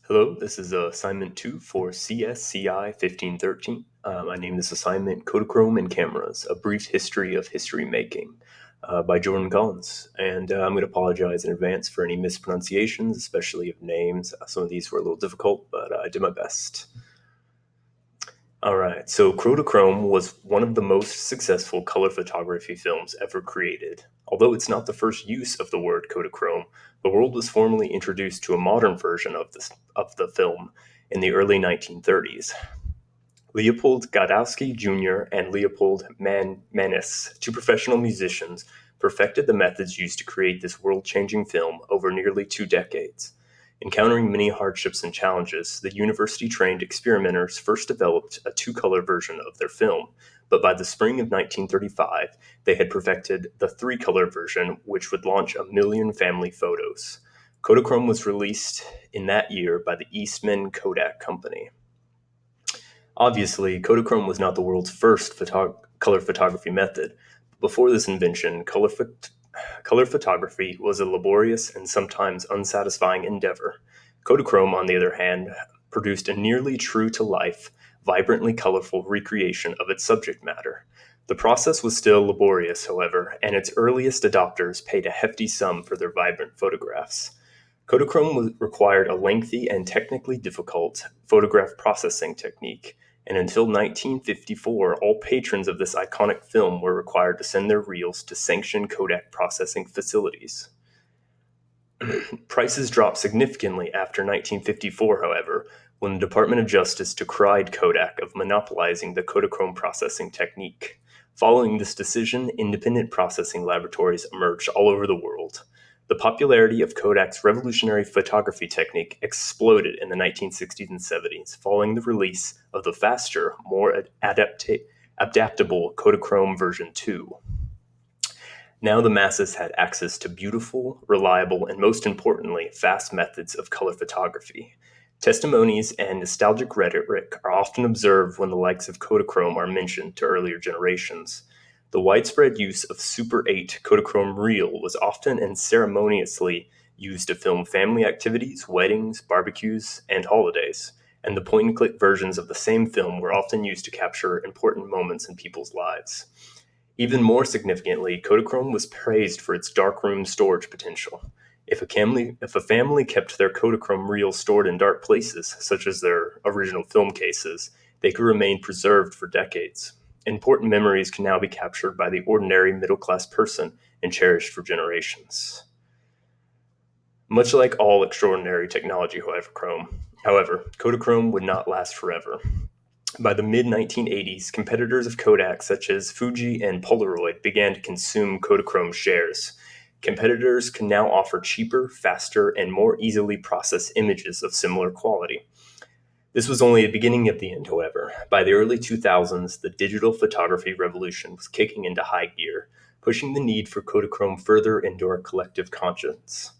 Hello, this is assignment 2 for CSCI 1513. I named this assignment Kodachrome and Cameras, A Brief History of History Making by Jordan Collins. And I'm going to apologize in advance for any mispronunciations, especially of names. Some of these were a little difficult, but I did my best. All right, so Kodachrome was one of the most successful color photography films ever created. Although it's not the first use of the word Kodachrome, the world was formally introduced to a modern version of the film in the early 1930s. Leopold Godowsky Jr. and Leopold Manis, two professional musicians, perfected the methods used to create this world-changing film over nearly 2 decades. Encountering many hardships and challenges, the university-trained experimenters first developed a two-color version of their film, but by the spring of 1935, they had perfected the three-color version, which would launch 1 million family photos. Kodachrome was released in that year by the Eastman Kodak Company. Obviously, Kodachrome was not the world's first color photography method. Before this invention, color photography was a laborious and sometimes unsatisfying endeavor. Kodachrome, on the other hand, produced a nearly true-to-life, vibrantly colorful recreation of its subject matter. The process was still laborious, however, and its earliest adopters paid a hefty sum for their vibrant photographs. Kodachrome required a lengthy and technically difficult photograph processing technique, and until 1954, all patrons of this iconic film were required to send their reels to sanctioned Kodak processing facilities. Prices dropped significantly after 1954, however, when the Department of Justice decried Kodak of monopolizing the Kodachrome processing technique. Following this decision, independent processing laboratories emerged all over the world. The popularity of Kodak's revolutionary photography technique exploded in the 1960s and 70s, following the release of the faster, more adaptable Kodachrome version 2. Now the masses had access to beautiful, reliable, and most importantly, fast methods of color photography. Testimonies and nostalgic rhetoric are often observed when the likes of Kodachrome are mentioned to earlier generations. The widespread use of Super 8 Kodachrome reel was often and ceremoniously used to film family activities, weddings, barbecues, and holidays, and the point-and-click versions of the same film were often used to capture important moments in people's lives. Even more significantly, Kodachrome was praised for its darkroom storage potential. If a family kept their Kodachrome reels stored in dark places, such as their original film cases, they could remain preserved for decades. Important memories can now be captured by the ordinary middle-class person and cherished for generations. Much like all extraordinary technology, however, Kodachrome would not last forever. By the mid-1980s, competitors of Kodak such as Fuji and Polaroid began to consume Kodachrome shares. Competitors can now offer cheaper, faster, and more easily processed images of similar quality. This was only the beginning of the end, however. By the early 2000s, the digital photography revolution was kicking into high gear, pushing the need for Kodachrome further into our collective conscience.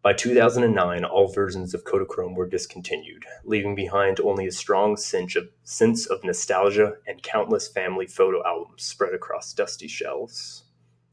By 2009, all versions of Kodachrome were discontinued, leaving behind only a strong sense of nostalgia and countless family photo albums spread across dusty shelves.